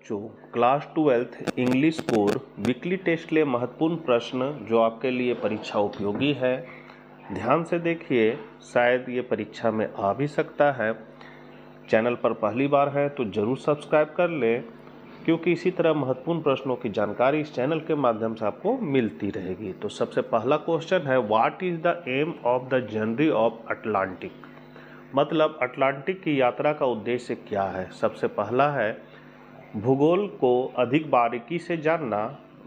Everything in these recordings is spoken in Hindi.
बच्चों, class 12 English core weekly test के लिए महत्वपूर्ण प्रश्न जो आपके लिए परीक्षा उपयोगी है। ध्यान से देखिए, शायद ये परीक्षा में आ भी सकता है। चैनल पर पहली बार है तो जरूर सब्सक्राइब कर लें, क्योंकि इसी तरह महत्वपूर्ण प्रश्नों की जानकारी इस चैनल के माध्यम से आपको मिलती रहेगी। तो सबसे पहला क्वेश्चन है, what is the aim of the journey of Atlantic. मतलब अटलांटिक की यात्रा का उद्देश्य क्या है। सबसे पहला है भूगोल को अधिक बारीकी से जानना,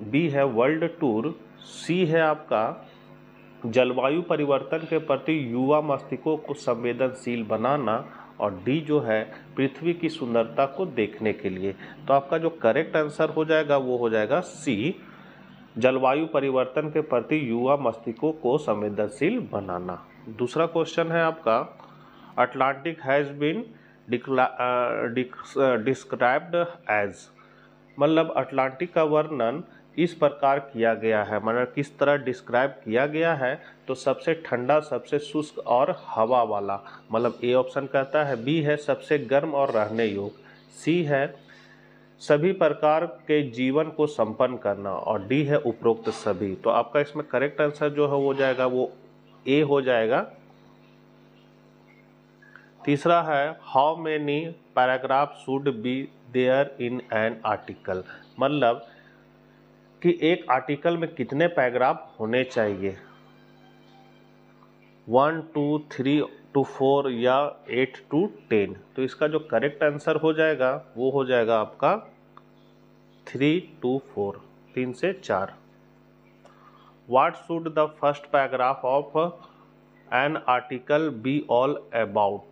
बी है वर्ल्ड टूर, सी है आपका जलवायु परिवर्तन के प्रति युवा मस्तिष्कों को संवेदनशील बनाना, और डी जो है पृथ्वी की सुंदरता को देखने के लिए। तो आपका जो करेक्ट आंसर हो जाएगा वो हो जाएगा सी, जलवायु परिवर्तन के प्रति युवा मस्तिष्कों को संवेदनशील बनाना। दूसरा क्वेश्चन है आपका, Atlantic has been described as. मतलब अटलांटिक का वर्णन इस प्रकार किया गया है, मतलब किस तरह डिस्क्राइब किया गया है। तो सबसे ठंडा, सबसे शुष्क और हवा वाला, मतलब ए ऑप्शन कहता है। बी है सबसे गर्म और रहने योग्य, सी है सभी प्रकार के जीवन को संपन्न करना, और डी है उपरोक्त सभी। तो आपका इसमें करेक्ट आंसर जो है वो जाएगा वो ए हो जाएगा। तीसरा है, how many paragraph should be there in an article. मतलब कि एक आर्टिकल में कितने पैराग्राफ होने चाहिए, 1 2 3 to 4 या 8 to 10। तो इसका जो करेक्ट आंसर हो जाएगा वो हो जाएगा आपका 3 to 4, 3 से 4। What should the first paragraph of an article be all about.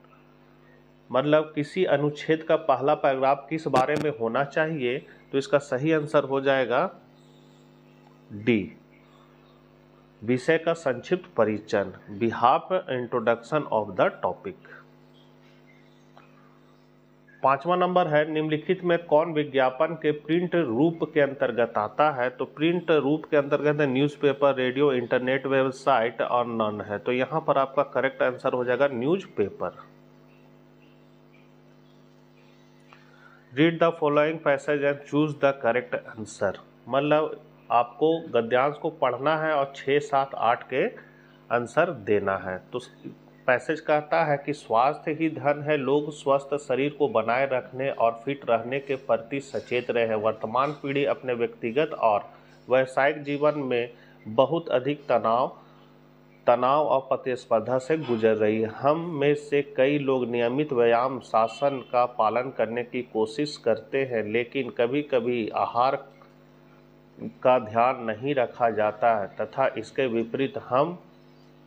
मतलब किसी अनुच्छेद का पहला पैराग्राफ किस बारे में होना चाहिए। तो इसका सही आंसर हो जाएगा डी, विषय का संक्षिप्त परिचय, behalf introduction of the topic. पांचवा नंबर है, निम्नलिखित में कौन विज्ञापन के प्रिंट रूप के अंतर्गत आता है। तो प्रिंट रूप के अंतर्गत न्यूज़पेपर, रेडियो, इंटरनेट, वेबसाइट और नन है। तो यहाँ पर आपका करेक्ट आंसर हो जाएगा newspaper. Read the following passage and choose the correct answer. मतलब आपको गद्यांश को पढ़ना है और 6, 7, 8 के आंसर देना है। तो पैसेज कहता है कि स्वास्थ्य ही धन है, लोग स्वस्थ शरीर को बनाए रखने और फिट रहने के प्रति सचेत रहे। वर्तमान पीढ़ी अपने व्यक्तिगत और व्यावसायिक जीवन में बहुत अधिक तनाव और प्रतिस्पर्धा से गुजर रही है। हम में से कई लोग नियमित व्यायाम शासन का पालन करने की कोशिश करते हैं, लेकिन कभी कभी आहार का ध्यान नहीं रखा जाता है, तथा इसके विपरीत हम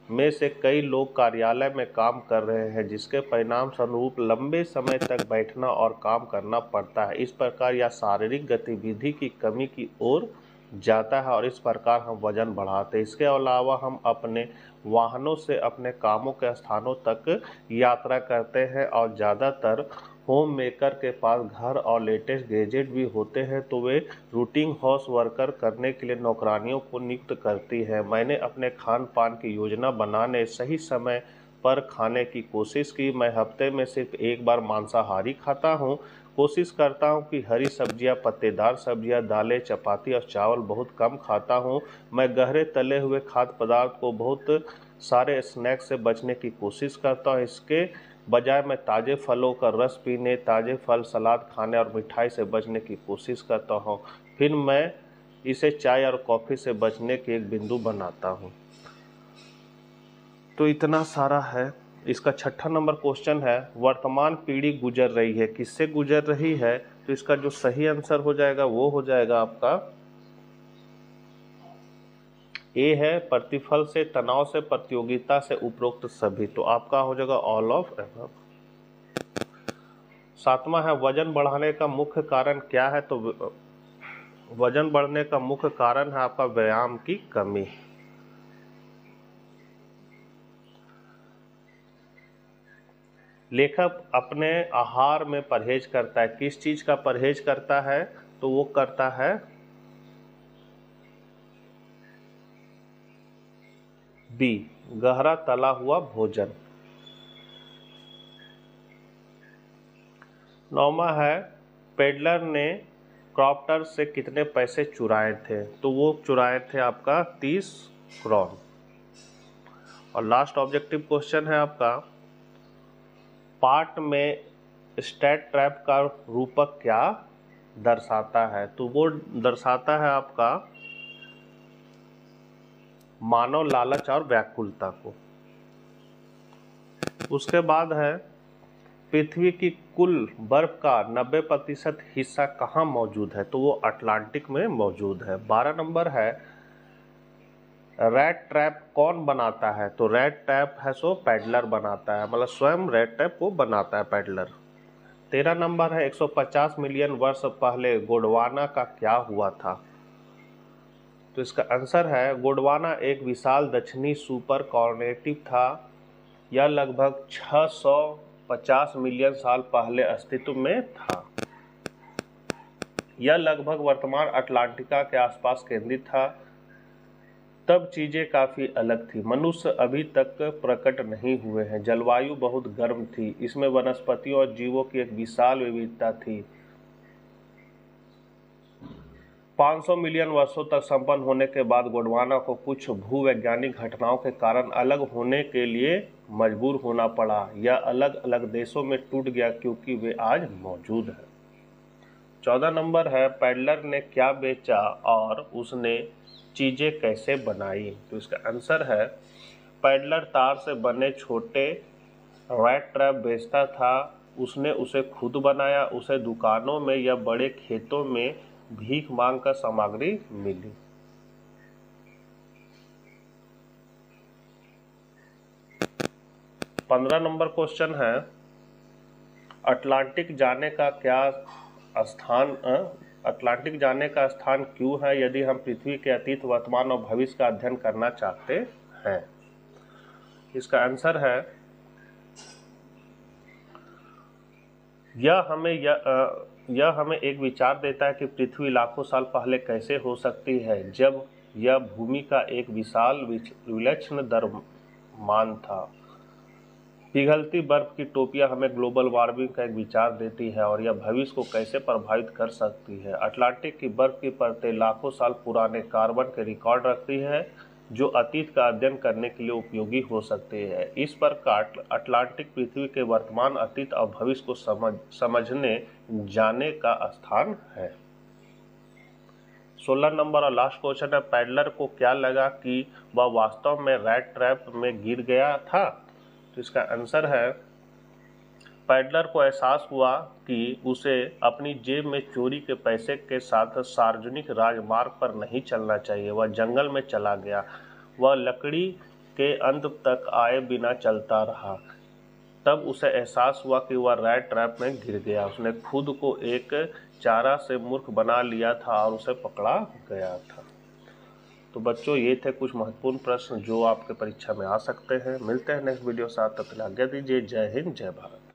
में से कई लोग कार्यालय में काम कर रहे हैं, जिसके परिणाम स्वरूप लंबे समय तक बैठना और काम करना पड़ता है। इस प्रकार यह शारीरिक गतिविधि की कमी की ओर जाता है और इस प्रकार हम वजन बढ़ाते हैं। इसके अलावा हम अपने वाहनों से अपने कामों के स्थानों तक यात्रा करते हैं, और ज़्यादातर होम मेकर के पास घर और लेटेस्ट गैजेट भी होते हैं, तो वे रूटीन हाउस वर्कर करने के लिए नौकरानियों को नियुक्त करती है। मैंने अपने खान पान की योजना बनाने, सही समय पर खाने की कोशिश की। मैं हफ्ते में सिर्फ एक बार मांसाहारी खाता हूँ। कोशिश करता हूँ कि हरी सब्जियाँ, पत्तेदार सब्जियाँ, दालें, चपाती और चावल बहुत कम खाता हूँ। मैं गहरे तले हुए खाद्य पदार्थ को, बहुत सारे स्नैक्स से बचने की कोशिश करता हूँ। इसके बजाय मैं ताज़े फलों का रस पीने, ताज़े फल, सलाद खाने और मिठाई से बचने की कोशिश करता हूँ। फिर मैं इसे चाय और कॉफ़ी से बचने के एक बिंदु बनाता हूँ। तो इतना सारा है। इसका छठा नंबर क्वेश्चन है, वर्तमान पीढ़ी गुजर रही है, किससे गुजर रही है। तो इसका जो सही आंसर हो जाएगा वो हो जाएगा आपका ए है, प्रतिफल से, तनाव से, प्रतियोगिता से, उपरोक्त सभी। तो आपका हो जाएगा ऑल ऑफ एबव। सातवां है, वजन बढ़ाने का मुख्य कारण क्या है। तो वजन बढ़ने का मुख्य कारण है आपका व्यायाम की कमी। लेखक अपने आहार में परहेज करता है, किस चीज का परहेज करता है। तो वो करता है बी, गहरा तला हुआ भोजन। नौवां है, पेडलर ने क्रॉप्टर से कितने पैसे चुराए थे? तो वो चुराए थे आपका 30 क्रॉन। और लास्ट ऑब्जेक्टिव क्वेश्चन है आपका, पाठ में स्टैट ट्रैप का रूपक क्या दर्शाता है? तो वो दर्शाता है आपका मानव लालच और व्याकुलता को। उसके बाद है, पृथ्वी की कुल बर्फ का 90% हिस्सा कहाँ मौजूद है? तो वो अटलांटिक में मौजूद है। 12 नंबर है, रैट ट्रैप कौन बनाता है? तो रैट ट्रैप है सो पैडलर बनाता है, मतलब स्वयं रैट ट्रैप को बनाता है पैडलर। 13 नंबर है, 150 मिलियन वर्ष पहले गोंडवाना का क्या हुआ था? तो इसका आंसर है, गोंडवाना एक विशाल दक्षिणी सुपर कॉन्टिनेंट था। यह लगभग 650 मिलियन साल पहले अस्तित्व में था। यह लगभग वर्तमान अटलांटिका के आसपास केंद्रित था। तब चीजें काफी अलग थी, मनुष्य अभी तक प्रकट नहीं हुए हैं। जलवायु बहुत गर्म थी, इसमें वनस्पतियों और जीवों की एक विशाल विविधता थी। 500 मिलियन वर्षों तक संपन्न होने के बाद गोंडवाना को कुछ भूवैज्ञानिक घटनाओं के कारण अलग होने के लिए मजबूर होना पड़ा। यह अलग अलग देशों में टूट गया क्योंकि वे आज मौजूद है। 14 नंबर है, पैडलर ने क्या बेचा और उसने चीजें कैसे बनाई? तो इसका आंसर है, पैडलर तार से बने छोटे रैट ट्रैप बेचता था। उसने उसे खुद बनाया। उसे दुकानों में या बड़े खेतों में भीख मांग कर सामग्री मिली। पंद्रह नंबर क्वेश्चन है, अटलांटिक जाने का स्थान क्यों है यदि हम पृथ्वी के अतीत, वर्तमान और भविष्य का अध्ययन करना चाहते हैं? इसका आंसर है, यह हमें एक विचार देता है कि पृथ्वी लाखों साल पहले कैसे हो सकती है, जब यह भूमि का एक विशाल विलक्षण द्रव्यमान था। पिघलती बर्फ की टोपियां हमें ग्लोबल वार्मिंग का एक विचार देती है और यह भविष्य को कैसे प्रभावित कर सकती है। अटलांटिक की बर्फ की परतें लाखों साल पुराने कार्बन के रिकॉर्ड रखती है, जो अतीत का अध्ययन करने के लिए उपयोगी हो सकती है। इस प्रकार अटलांटिक पृथ्वी के वर्तमान, अतीत और भविष्य को समझने जाने का स्थान है। 16 नंबर और लास्ट क्वेश्चन है, पैडलर को क्या लगा कि वह वास्तव में रैट ट्रैप में गिर गया था? तो इसका आंसर है, पैडलर को एहसास हुआ कि उसे अपनी जेब में चोरी के पैसे के साथ सार्वजनिक राजमार्ग पर नहीं चलना चाहिए। वह जंगल में चला गया। वह लकड़ी के अंत तक आए बिना चलता रहा। तब उसे एहसास हुआ कि वह रैट ट्रैप में गिर गया। उसने खुद को एक चारा से मूर्ख बना लिया था और उसे पकड़ा गया था। तो बच्चों, ये थे कुछ महत्वपूर्ण प्रश्न जो आपके परीक्षा में आ सकते हैं। मिलते हैं नेक्स्ट वीडियो साथ, तब तक आज्ञा दीजिए। जय हिंद, जय भारत।